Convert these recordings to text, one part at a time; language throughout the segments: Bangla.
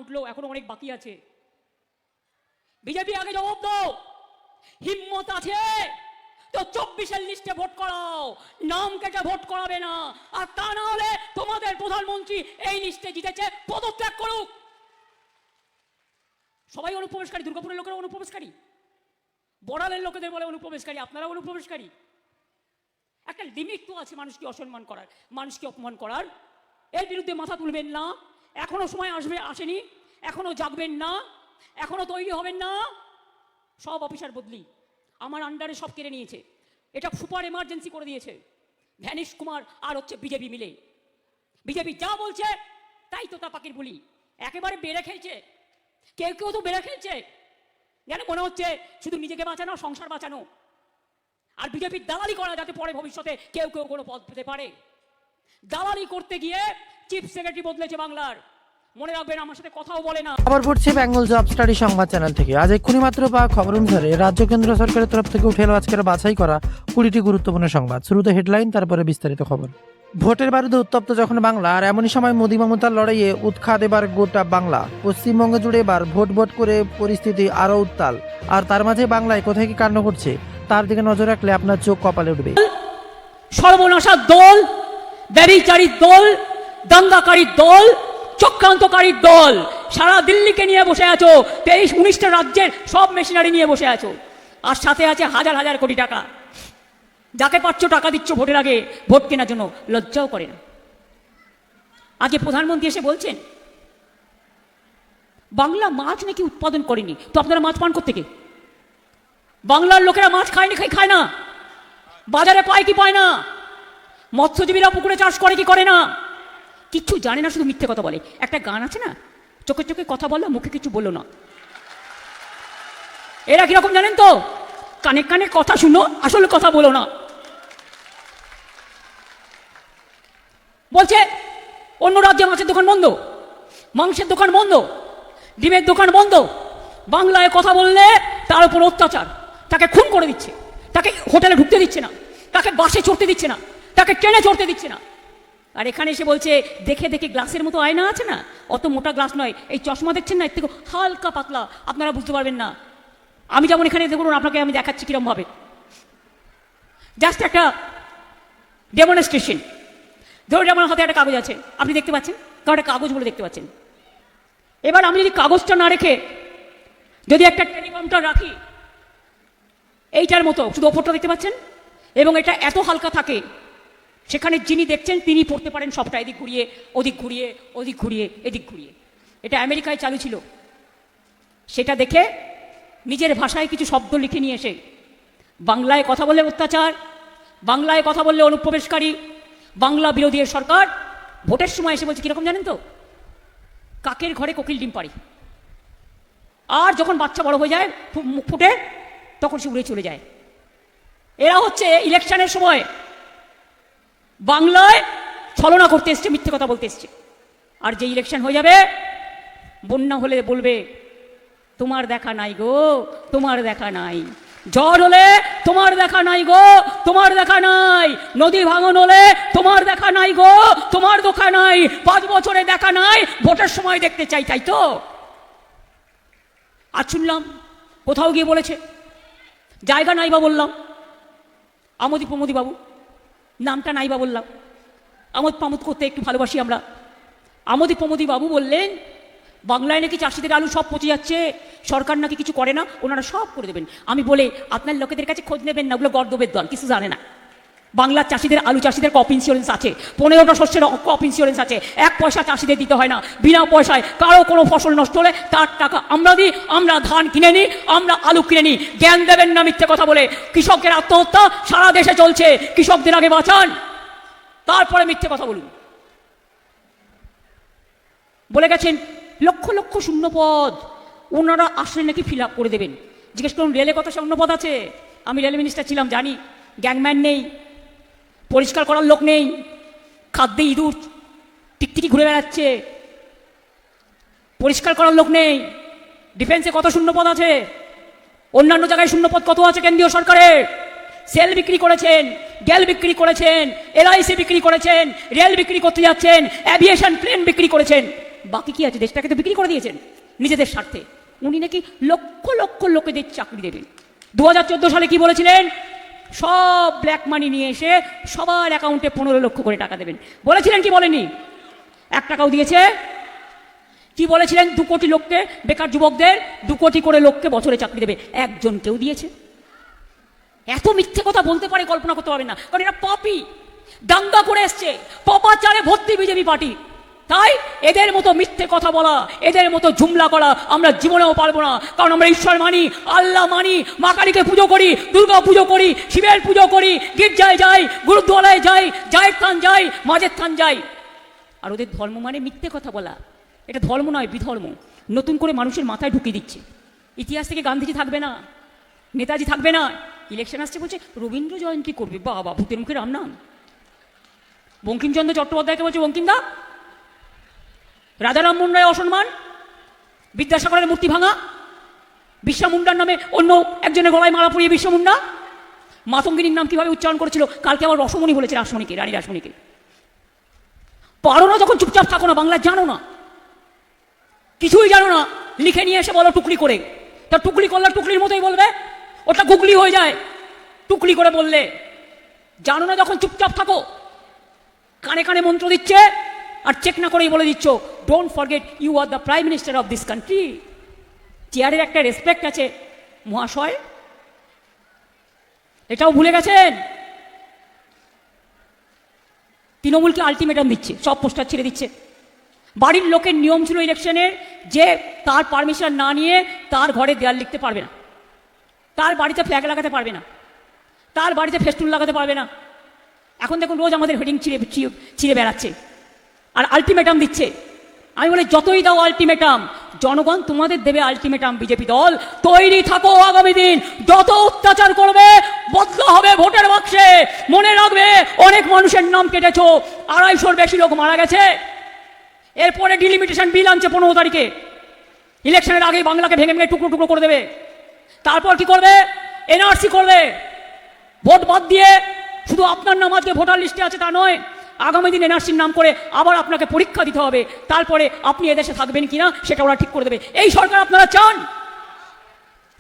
উঠলো, এখনো অনেক বাকি আছে। বিজেপি আগে জবাব দাও, হিম্মত আছে তো 24-এর লিস্টে ভোট করাও, নাম কেটে ভোট করাবে না। আর তা না হলে তোমাদের প্রধানমন্ত্রী এই লিস্টে জিতেছে, পদত্যাগ করুক। সবাই অনুপ্রবেশকারী, দুর্গাপুরের লোকেরা অনুপ্রবেশকারী, বড়ালের লোকেদের বলে অনুপ্রবেশকারী, আপনারা অনুপ্রবেশকারী। একটা লিমিট তো আছে মানুষকে অসম্মান করার, মানুষকে অপমান করার। এর বিরুদ্ধে মাথা তুলবেন না, এখনো সময় আসেনি, এখনো জাগবেন না, এখনো তৈরি হবেন না। সব অফিসার বদলি, আমার আন্ডারে সব কেড়ে নিয়েছে, এটা সুপার এমার্জেন্সি করে দিয়েছে ভ্যানিশ কুমার আর হচ্ছে বিজেপি মিলে। বিজেপি যা বলছে তাই তো তা পাখির বলি, একেবারে বেড়ে খেয়েছে। কেউ কেউ তো বেড়ে খেয়েছে, যেন মনে হচ্ছে শুধু নিজেকে বাঁচানো, সংসার বাঁচানো, আর বিজেপির দালালি করা যাতে পরে ভবিষ্যতে কেউ কেউ কোনো পদ পেতে পারে। দালালি করতে গিয়ে চিফ সেক্রেটারি বদলেছে বাংলার, মনে রাখবেন আমার সাথে কথাও বলে না। খবর পড়ছে বেঙ্গল জব স্টাডি সংবাদ চ্যানেল থেকে। আজ এক্ষুনি মাত্র পাওয়া খবর অনুসারে রাজ্য কেন্দ্র সরকারের তরফ থেকে উঠে এলো আজকের বাছাই করা 20টি গুরুত্বপূর্ণ সংবাদ। শুরুতে হেডলাইন, তারপরে বিস্তারিত খবর। ভোটের বারুদে উত্তপ্ত যখন বাংলা, আর এমনই সময় মোদি মমতার লড়াইয়ে উৎখাত এবার গোটা বাংলা। পশ্চিমবঙ্গ জুড়ে এবার ভোট ভোট করে পরিস্থিতি আরও উত্তাল। আর তার মাঝে বাংলায় কোথায় কি কাণ্ড ঘটছে তার দিকে নজর রাখলে আপনার চোখ কপালে উঠবে। সর্বনাশার দল, ব্যভিচারীর দল, দাঙ্গাকারীর দল, চক্রান্তকারীর দল, সারা দিল্লিকে নিয়ে বসে আছো, 23-19টা রাজ্যের সব মেশিনারি নিয়ে বসে আছো, আর সাথে আছে হাজার হাজার কোটি টাকা। যাকে পাচ্ছ টাকা দিচ্ছ ভোটের আগে ভোট কেনার জন্য, লজ্জাও করে না। আগে প্রধানমন্ত্রী এসে বলছেন বাংলা মাছ নাকি উৎপাদন করেনি, তো আপনারা মাছ পান কোত্থেকে? বাংলার লোকেরা মাছ খায়নি, খায় না, বাজারে পায় কি পায় না, মৎস্যজীবীরা পুকুরে চাষ করে কি করে না, কিচ্ছু জানে না, শুধু মিথ্যে কথা বলে। একটা গান আছে না, চোখে চোখে কথা বললো, মুখে কিছু বললো না। এরা কিরকম জানেন তো, কানে কানে কথা শুনো, আসলে কথা বলো না। বলছে অন্য রাজ্যে মাছের দোকান বন্ধ, মাংসের দোকান বন্ধ, ডিমের দোকান বন্ধ, বাংলায় কথা বললে তার উপর অত্যাচার, তাকে খুন করে দিচ্ছে, তাকে হোটেলে ঢুকতে দিচ্ছে না, তাকে বাসে চড়তে দিচ্ছে না, তাকে ট্রেনে চড়তে দিচ্ছে না। আর এখানে এসে বলছে দেখে দেখে গ্লাসের মতো আয়না আছে না, অত মোটা গ্লাস নয়, এই চশমা দেখছেন না, এর থেকে হালকা পাতলা, আপনারা বুঝতে পারবেন না। আমি যেমন এখানে দেখুন, আপনাকে আমি দেখাচ্ছি কিরম ভাবে, জাস্ট একটা ডেমনস্ট্রেশন। ধরুন আমার হাতে একটা কাগজ আছে, আপনি দেখতে পাচ্ছেন, কারণ একটা কাগজ বলে দেখতে পাচ্ছেন। এবার আমি যদি কাগজটা না রেখে যদি একটা টেলিফোনটা রাখি এইটার মতো, শুধু ওপরটা দেখতে পাচ্ছেন, এবং এটা এত হালকা থাকে, সেখানে যিনি দেখছেন তিনি পড়তে পারেন সবটা, এদিক ঘুরিয়ে ওদিক ঘুরিয়ে, ওদিক ঘুরিয়ে এদিক ঘুরিয়ে। এটা আমেরিকায় চালু ছিল। সেটা দেখে নিজের ভাষায় কিছু শব্দ লিখে নিয়ে এসে বাংলায় কথা বললে অত্যাচার, বাংলায় কথা বললে অনুপ্রবেশকারী, বাংলা বিরোধী সরকার, ভোটের সময় এসে বলছে কিরকম জানেন তো, কাকের ঘরে কোকিল ডিম পাড়ে, আর যখন বাচ্চা বড় হয়ে যায় মুখ ফুটে তখন সে উড়ে চলে যায়। এরা হচ্ছে ইলেকশনের সময় বাংলায় ছলনা করতে এসছে, মিথ্যে কথা বলতে এসছে। আর যে ইলেকশন হয়ে যাবে, বন্যা হলে বলবে তোমার দেখা নাই গো, তোমার দেখা নাই, ঝড় হলে তোমার দেখা নাই গো, তোমার দেখা নাই, নদী ভাঙন হলে তোমার দেখা নাই গো, তোমার দেখা নাই, 5 বছরে দেখা নাই, ভোটের সময় দেখতে চাই, তাই তো। আজ শুনলাম কোথাও গিয়ে বলেছে, জায়গা নাইবা বললাম, আমোদি প্রমোদি বাবু নামটা নাইবা বললাম, আমোদ প্রমোদ করতে একটু ভালোবাসি আমরা। আমোদি প্রমোদি বাবু বললেন বাংলায় নাকি চাষিদের আলু সব পচে যাচ্ছে, সরকার নাকি কিছু করে না, ওনারা সব করে দেবেন। আমি বলে আপনার লোকেদের কাছে খোঁজ নেবেন না, ওগুলো গর্দবের দল, কিছু জানে না। বাংলার চাষিদের, আলু চাষিদের ক্রপ ইন্স্যুরেন্স আছে, 15টা শস্যের ক্রপ ইন্স্যুরেন্স আছে, 1 পয়সা চাষিদের দিতে হয় না, বিনা পয়সায় কারো কোনো ফসল নষ্ট হলে তার টাকা আমরা দিই, আমরা ধান কিনে নিই, আমরা আলু কিনে নিই। জ্ঞান দেবেন না মিথ্যে কথা বলে। কৃষকের আত্মহত্যা সারা দেশে চলছে, কৃষকদের আগে বাঁচান, তারপরে মিথ্যে কথা বলুন। বলে গেছেন লক্ষ লক্ষ শূন্য পদ ওনারা আসলে নাকি ফিল আপ করে দেবেন। জিজ্ঞেস করুন রেলে কত শূন্য পদ আছে? আমি রেল মিনিস্টার ছিলাম, জানি। গ্যাংম্যান নেই, পরিষ্কার করার লোক নেই, খাদ্যে ইঁদুর টিকটিকি ঘুরে বেড়াচ্ছে, পরিষ্কার করার লোক নেই। ডিফেন্সে কত শূন্য পদ আছে, অন্যান্য জায়গায় শূন্য পদ কত আছে কেন্দ্রীয় সরকারের। সেল বিক্রি করেছেন, গ্যাল বিক্রি করেছেন, LIC বিক্রি করেছেন, রেল বিক্রি করতে যাচ্ছেন, অ্যাভিয়েশন প্লেন বিক্রি করেছেন। বাকি কি আছে? দেশটাকে তো বিক্রি করে দিয়েছেন নিজেদের স্বার্থে। উনি নাকি লক্ষ লক্ষ লোকেদের চাকরি দেবেন। 2014 সালে কি বলেছিলেন? সব ব্ল্যাক মানি নিয়ে এসে সবার অ্যাকাউন্টে 15 লক্ষ করে টাকা দেবেন বলেছিলেন কি বলেনি? 1 টাকাও দিয়েছে? কি বলেছিলেন? 2 কোটি লোককে, বেকার যুবকদের 2 কোটি করে লোককে বছরে চাকরি দেবে, একজনকেও দিয়েছে? এত মিথ্যে কথা বলতে পারে কল্পনা করতে পারবেন না, কারণ এরা পাপী, দাঙ্গা করে এসছে, পাপাচারে ভর্তি বিজেপি পার্টি। তাই এদের মতো মিথ্যে কথা বলা, এদের মতো জুমলা করা আমরা জীবনেও পারবো না। কারণ আমরা ঈশ্বর মানি, আল্লাহ মানি, মা কালীকে পুজো করি, দুর্গা পুজো করি, শিবের পুজো করি, গির্জায় যাই, গুরুদ্বারায় যাই, জায়ের থান যাই, মাঝের থান যাই। আর ওদের ধর্ম মানে মিথ্যে কথা বলা। এটা ধর্ম নয়, বিধর্ম। নতুন করে মানুষের মাথায় ঢুকিয়ে দিচ্ছে। ইতিহাস থেকে গান্ধীজি থাকবে না, নেতাজি থাকবে না। ইলেকশন আসছে বলছে রবীন্দ্র জয়ন্তী করবে, বাবা ভূতের মুখে রাম নাম। বঙ্কিমচন্দ্র চট্টোপাধ্যায়কে বলছে বঙ্কিমদা। রাজা রামমোহন রায় অসম্মান, বিদ্যাসাগরের মূর্তি ভাঙা, বিশ্বা মুন্ডার নামে অন্য একজনের গলায় মালা পরিয়ে বিশ্বা মুন্ডা। মাতঙ্গিনীর নাম কিভাবে উচ্চারণ করেছিল, কালকে আবার রসমণি বলেছে রাসমণিকে, রানী রাসমণিকে। পারো না যখন চুপচাপ থাকো না, বাংলা জানো না, কিছুই জানো না, লিখে নিয়ে এসে বলো টুকলি করে। তা টুকলি করলে টুকলির মতোই বলবে, ওটা গুগলি হয়ে যায় টুকলি করে বললে। জানো না যখন চুপচাপ থাকো। কানে কানে মন্ত্র দিচ্ছে আর চেক না করেই বলে দিচ্ছ don't forget you are the prime minister of this country. চেয়ারের একটা রেসপেক্ট আছে মহাশয়, এটাও ভুলে গেছেন। তৃণমূলকে আলটিমেটাম দিচ্ছে, সব পোস্টার ছেড়ে দিচ্ছে। বাড়ির লোকের নিয়ম ছিল ইলেকশনের যে তার পারমিশন না নিয়ে তার ঘরে দেয়াল লিখতে পারবে না, তার বাড়িতে ফ্ল্যাগ লাগাতে পারবে না, তার বাড়িতে ফেস্টুন লাগাতে পারবে না। এখন দেখুন রোজ আমাদের হেডিং ছিঁড়ে বেড়াচ্ছে আর আলটিমেটাম দিচ্ছে। আমি বলি যতই দাও আলটিমেটাম, জনগণ তোমাদের দেবে আলটিমেটাম। বিজেপি দল তৈরি থাকো, আগামী দিন যত অত্যাচার করবে বদলা হবে ভোটের বাক্সে। মনে রাখবে অনেক মানুষের নাম কেটেছো, 250-র বেশি লোক মারা গেছে। এরপরে ডিলিমিটেশন বিল আনছে 15 তারিখে, ইলেকশনের আগেই বাংলাকে ভেঙে ভেঙে টুকরো টুকরো করে দেবে। তারপর কি করবে? এনআরসি করবে। ভোট বাদ দিয়ে শুধু আপনার নাম আজকে ভোটার লিস্টে আছে তা নয়, আগামী দিন এনআরসির নাম করে আবার আপনাকে পরীক্ষা দিতে হবে, তারপরে আপনি এদেশে থাকবেন কিনা সেটা ওরা ঠিক করে দেবে। এই সরকার আপনারা চান?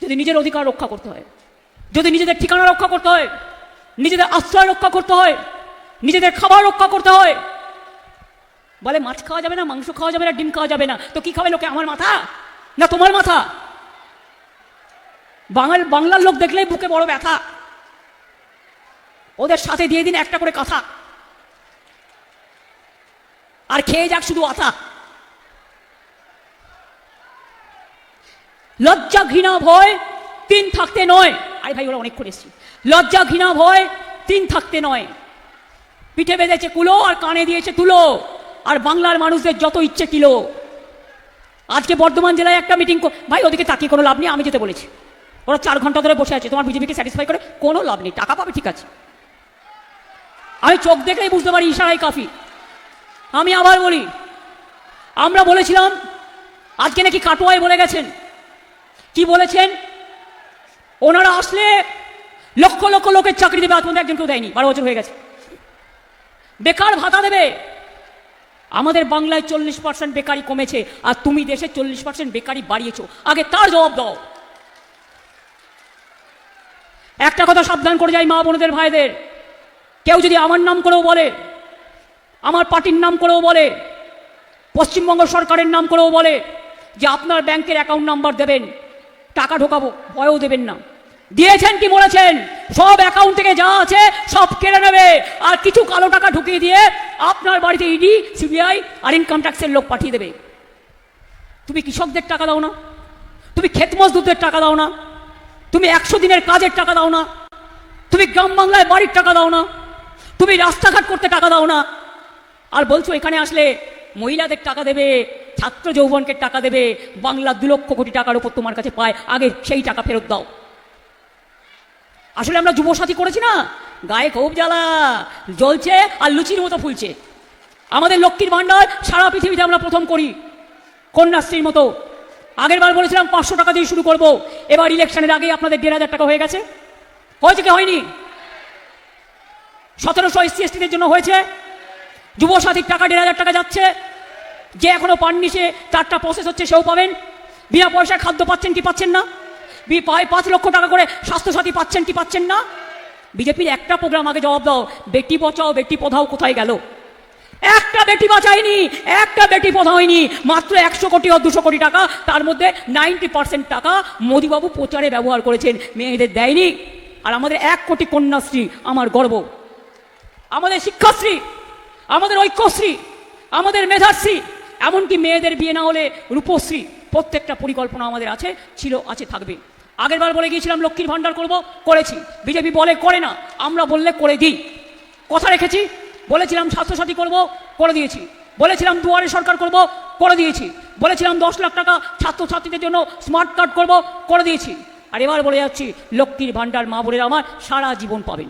যদি নিজের অধিকার রক্ষা করতে হয়, যদি নিজেদের ঠিকানা রক্ষা করতে হয়, নিজেদের আশ্রয় রক্ষা করতে হয়, নিজেদের খাবার রক্ষা করতে হয়। বলে মাছ খাওয়া যাবে না, মাংস খাওয়া যাবে না, ডিম খাওয়া যাবে না, তো কি খাবে লোকে? আমার মাথা না তোমার মাথা? বাংলার লোক দেখলেই বুকে বড় ব্যথা। ওদের সাথে দিয়ে দিন একটা করে কথা, আর খেয়ে যাক শুধু আতা। লজ্জা ঘৃণা ভয় 3 থাকতে নয়। আরে ভাই ওরা অনেক করে এসছি। লজ্জা ঘৃণা ভয় 3 থাকতে নয়। পিঠে বেঁধেছে কুলো আর কানে দিয়েছে তুলো, আর বাংলার মানুষদের যত ইচ্ছে কিলো। আজকে বর্ধমান জেলায় একটা মিটিং, ভাই ওদিকে তাকিয়ে কোনো লাভ নেই, আমি যেতে বলেছি। ওরা 4 ঘন্টা ধরে বসে আছে, তোমার বিজেপিকে স্যাটিসফাই করে কোনো লাভ নেই। টাকা পাবে ঠিক আছে, আমি চোখ দেখলেই বুঝতে পারি ইশারাই কাফি। আমি আবার বলি, আমরা বলেছিলাম, আজকে নাকি কাটোয়ায় বলে গেছেন। কি বলেছেন? ওনারা আসলে লক্ষ লক্ষ লোকের চাকরি দেবে, আজ পর্যন্ত একজনকেও দেয়নি, 12 বছর হয়ে গেছে। বেকার ভাতা দেবে। আমাদের বাংলায় 40% বেকারি কমেছে, আর তুমি দেশে 40% বেকারি বাড়িয়েছো। আগে তার জবাব দাও। একটা কথা সাবধান করে যাই মা বোনদের ভাইদের, কেউ যদি আমার নাম করেও বলে, আমার পার্টির নাম করেও বলে, পশ্চিমবঙ্গ সরকারের নাম করেও বলে যে আপনার ব্যাংকের অ্যাকাউন্ট নাম্বার দেবেন, টাকা ঢোকাবো, ভয়ও দেবেন না। দিয়েছেন কি বলেছেন? সব অ্যাকাউন্ট থেকে যা আছে সব কেড়ে নেবে, আর কিছু কালো টাকা ঢুকিয়ে দিয়ে আপনার বাড়িতে ইডি, সিবিআই আর ইনকাম ট্যাক্সের লোক পাঠিয়ে দেবে। তুমি কৃষকদের টাকা দাও না, তুমি ক্ষেত মজদুরদের টাকা দাও না, তুমি 100 দিনের কাজের টাকা দাও না, তুমি গ্রাম বাংলায় বাড়ির টাকা দাও না, তুমি রাস্তাঘাট করতে টাকা দাও না, আর বলছো এখানে আসলে মহিলাদের টাকা দেবে, ছাত্র যৌবনকে টাকা দেবে। বাংলা 2 লক্ষ কোটি টাকার উপর তোমার কাছে পায়, আগে সেই টাকা ফেরত দাও। আসলে আমরা যুবসাথী করেছি না, গায়ে খুব জ্বালা জ্বলছে আর লুচির মতো ফুলছে। আমাদের লক্ষ্মীর ভাণ্ডার সারা পৃথিবীতে আমরা প্রথম করি, কন্যাশ্রীর মতো। আগের বার বলেছিলাম 500 টাকা দিয়ে শুরু করব, এবার ইলেকশনের আগেই আপনাদের 1,500 টাকা হয়ে গেছে। হয়েছে কি হয়নি? 1700 SC ST-দের জন্য হয়েছে। যুবসাথীর টাকা 1,500 টাকা যাচ্ছে, যে এখনো পাননি সে 4টা প্রসেস হচ্ছে সেও পাবেন। বিনা পয়সায় খাদ্য পাচ্ছেন কি পাচ্ছেন না? 5 লক্ষ টাকা করে স্বাস্থ্যসাথী পাচ্ছেন কি পাচ্ছেন না? বিজেপির একটা প্রোগ্রাম আগে জবাব দাও, বেটি বাঁচাও বেটি পড়াও কোথায় গেল? একটা বেটি বাঁচায়নি, একটা বেটি পড়ায়নি। মাত্র 100 কোটি ও 200 কোটি টাকা, তার মধ্যে 90% টাকা মোদিবাবু প্রচারে ব্যবহার করেছেন, মেয়েদের দেয়নি। আর আমাদের 1 কোটি কন্যাশ্রী আমার গর্ব, আমাদের শিক্ষাশ্রী, আমাদের ঐক্যশ্রী, আমাদের মেধাশ্রী, এমনকি মেয়েদের বিয়ে না হলে রূপশ্রী, প্রত্যেকটা পরিকল্পনা আমাদের আছে, ছিল, আছে, থাকবে। আগের বার বলে গিয়েছিলাম লক্ষ্মীর ভান্ডার করব, করেছি। বিজেপি বলে করে না, আমরা বললে করে দিই। কথা রেখেছি। বলেছিলাম স্বাস্থ্যসাথী করব, করে দিয়েছি। বলেছিলাম দুয়ারে সরকার করব, করে দিয়েছি। বলেছিলাম 10 লাখ টাকা ছাত্রছাত্রীদের জন্য স্মার্ট কার্ড করব, করে দিয়েছি। আর এবার বলে যাচ্ছি লক্ষ্মীর ভান্ডার মা বোনেরা আমার সারা জীবন পাবেন,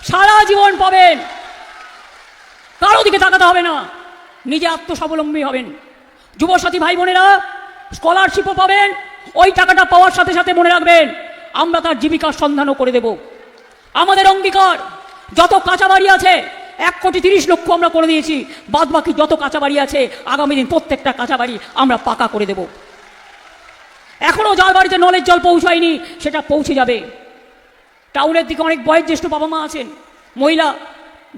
সারা জীবন পাবেন। কারো দিকে তাকাতে হবে না, নিজে আত্মস্বাবলম্বী হবেন। যুবসাথী ভাই বোনেরা স্কলারশিপও পাবেন। ওই টাকাটা পাওয়ার সাথে সাথে মনে রাখবেন আমরা তার জীবিকার সন্ধানও করে দেব। আমাদের অঙ্গীকার, যত কাঁচা বাড়ি আছে 1,30,00,000 আমরা করে দিয়েছি। বাদ বাকি যত কাঁচা বাড়ি আছে আগামী দিন প্রত্যেকটা কাঁচা বাড়ি আমরা পাকা করে দেব। এখনো যার বাড়িতে নলের জল পৌঁছায়নি সেটা পৌঁছে যাবে। টাউনের দিকে অনেক বয়োজ্যেষ্ঠ বাবা মা আছেন, মহিলা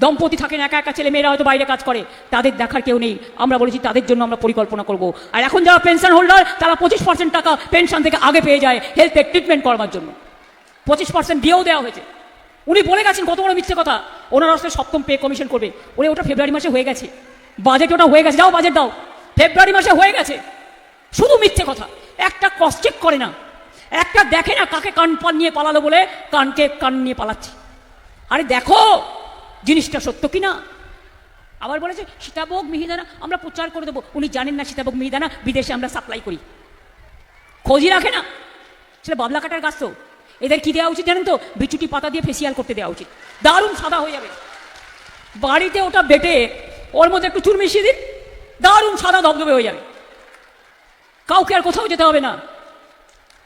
দম্পতি থাকেন, একা একা ছেলে মেয়েরা হয়তো বাইরে কাজ করে, তাদের দেখার কেউ নেই। আমরা বলেছি তাদের জন্য আমরা পরিকল্পনা করব। আর এখন যারা পেনশন হোল্ডার তারা 25% টাকা পেনশন থেকে আগে পেয়ে যায় হেলথে ট্রিটমেন্ট করবার জন্য। 25% দিয়েও দেওয়া হয়েছে। উনি বলে গেছেন, কত বড় মিথ্যে কথা, ওনার আসলে 7ম পে কমিশন করবে। ওটা ফেব্রুয়ারি মাসে হয়ে গেছে, বাজেট ওটা হয়ে গেছে, যাও বাজেট দাও, ফেব্রুয়ারি মাসে হয়ে গেছে। শুধু মিথ্যে কথা, একটা ক্রস চেক করে না, একটা দেখে না কাকে কান পান নিয়ে পালালো বলে কানকে কান নিয়ে পালাচ্ছে। আরে দেখো জিনিসটা সত্য কিনা। আবার বলেছে সীতাভোগ মিহিদানা আমরা প্রচার করে দেবো। উনি জানেন না সীতাভোগ মিহিদানা বিদেশে আমরা সাপ্লাই করি, খোঁজই রাখে না। সেটা বাবলা কাটার গাছ তো। এদের কি দেওয়া উচিত জানেন তো? বিচুটি পাতা দিয়ে ফেসিয়াল করতে দেওয়া উচিত, দারুণ সাদা হয়ে যাবে। বাড়িতে ওটা বেটে ওর মধ্যে একটু চুন মিশিয়ে দিন, দারুণ সাদা ধবধবে হয়ে যাবে। কাউকে আর কোথাও যেতে হবে না।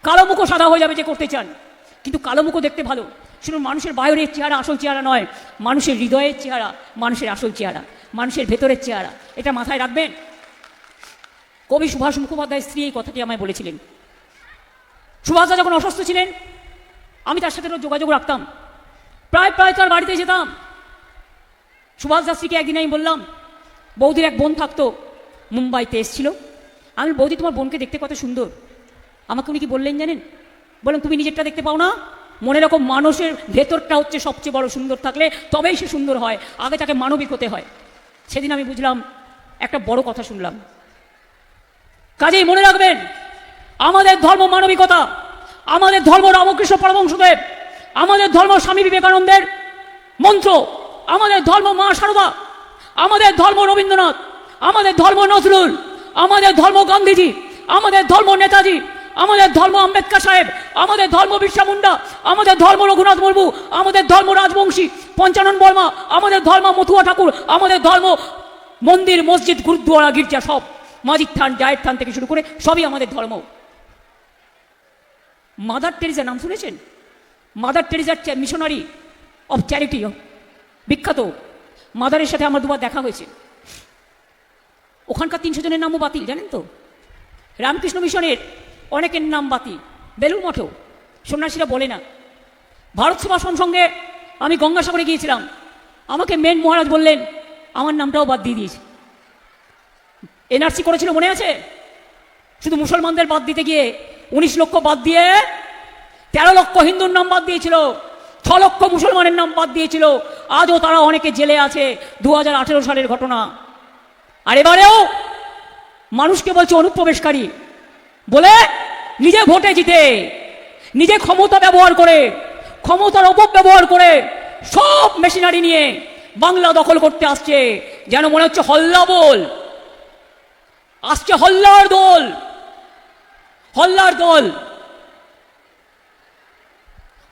কালো মুখো সাদা হয়ে যাবে যে করতে চান। কিন্তু কালো মুখো দেখতে ভালো। শুনুন, মানুষের বাইরের চেহারা আসল চেহারা নয়, মানুষের হৃদয়ের চেহারা মানুষের আসল চেহারা, মানুষের ভেতরের চেহারা। এটা মাথায় রাখবেন। কবি সুভাষ মুখোপাধ্যায়ের স্ত্রী এই কথাটি আমায় বলেছিলেন। সুভাষদা যখন অসুস্থ ছিলেন আমি তার সাথে যোগাযোগ রাখতাম, প্রায় তার বাড়িতে যেতাম। সুভাষদার স্ত্রীকে একদিন আমি বললাম, বৌদির এক বোন থাকতো, মুম্বাইতে এসেছিল। আমি বৌদি তোমার বোনকে দেখতে কত সুন্দর। আমাকে উনি কি বললেন জানেন? বললেন তুমি নিজেরটা দেখতে পাও না? মনে রাখো মানুষের ভেতরটা হচ্ছে সবচেয়ে বড়, সুন্দর থাকলে তবেই সে সুন্দর হয়, আগে তাকে মানবিক হতে হয়। সেদিন আমি বুঝলাম, একটা বড় কথা শুনলাম। কাজেই মনে রাখবেন আমাদের ধর্ম মানবিকতা, আমাদের ধর্ম রামকৃষ্ণ পরমহংসদেব, আমাদের ধর্ম স্বামী বিবেকানন্দের মন্ত্র, আমাদের ধর্ম মা সারদা, আমাদের ধর্ম রবীন্দ্রনাথ, আমাদের ধর্ম নজরুল, আমাদের ধর্ম গান্ধীজি, আমাদের ধর্ম নেতাজি, আমাদের ধর্ম আম্বেদকর সাহেব, আমাদের ধর্ম বিরসা মুন্ডা, আমাদের ধর্ম রঘুনাথ মুর্মু, আমাদের ধর্ম রাজবংশী পঞ্চানন বর্মা, আমাদের ধর্ম মথুয়া ঠাকুর, আমাদের ধর্ম মন্দির মসজিদ গুরুদ্বারা গির্জা, সব মাজিদ থান জায়েদ থান থেকে শুরু করে সবই আমাদের ধর্ম। মাদার টেরিজা নাম শুনেছেন? মাদার টেরিজার মিশনারি অফ চ্যারিটি, বিখ্যাত। মাদারের সাথে আমার 2বার দেখা হয়েছে। ওখানকার 300 জনের নামও বাতিল, জানেন তো? রামকৃষ্ণ মিশনের অনেকের নাম বাতিল, বেলুড় মঠেও। সন্ন্যাসীরা বলে না। ভারত সেবাশ্রম সঙ্গে আমি গঙ্গাসাগরে গিয়েছিলাম, আমাকে মেন মহারাজ বললেন আমার নামটাও বাদ দিয়ে দিয়েছে। এনআরসি করেছিল মনে আছে? শুধু মুসলমানদের বাদ দিতে গিয়ে 19 লক্ষ বাদ দিয়ে 13 লক্ষ হিন্দুর নাম বাদ দিয়েছিল, 6 লক্ষ মুসলমানের নাম বাদ দিয়েছিল। আজও তারা অনেকে জেলে আছে, 2018 সালের ঘটনা। আর এবারেও মানুষকে বলছে অনুপ্রবেশকারী বলে, নিজে ভোটে জিতে, নিজে ক্ষমতা ব্যবহার করে, ক্ষমতার অপব্যবহার করে সব মেশিনারি নিয়ে বাংলা দখল করতে আসছে। যেন মনে হচ্ছে হল্লা বল আসছে, হল্লার দল, হল্লার দল।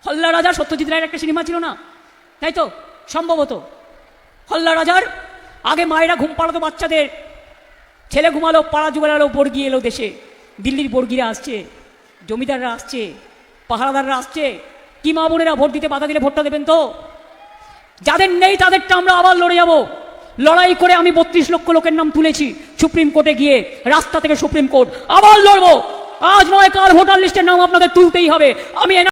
হল্লা রাজা সত্যজিৎ রায়ের একটা সিনেমা ছিল না, তাই তো? সম্ভবত হল্লা রাজার আগে মায়েরা ঘুম পাড়াতো বাচ্চাদের, ছেলে ঘুমালো, পাড়া জুবেলালো, বর্গি এলো দেশে, দিল্লির বর্গিরা আসছে, জমিদাররা আসছে, পাহারাদাররা আসছে। কি মা বোনেরা ভোট দিতে বাধা দিলে ভোটটা দেবেন তো? যাদের নেই তাদেরটা আমরা আবার লড়ে যাব, লড়াই করে আমি 32 লক্ষ লোকের নাম তুলেছি সুপ্রিম কোর্টে গিয়ে, রাস্তা থেকে সুপ্রিম কোর্ট। আবার লড়বো, আজ নয় কাল ভোটার লিস্টের নাম আপনাদের তুলতেই হবে। আমি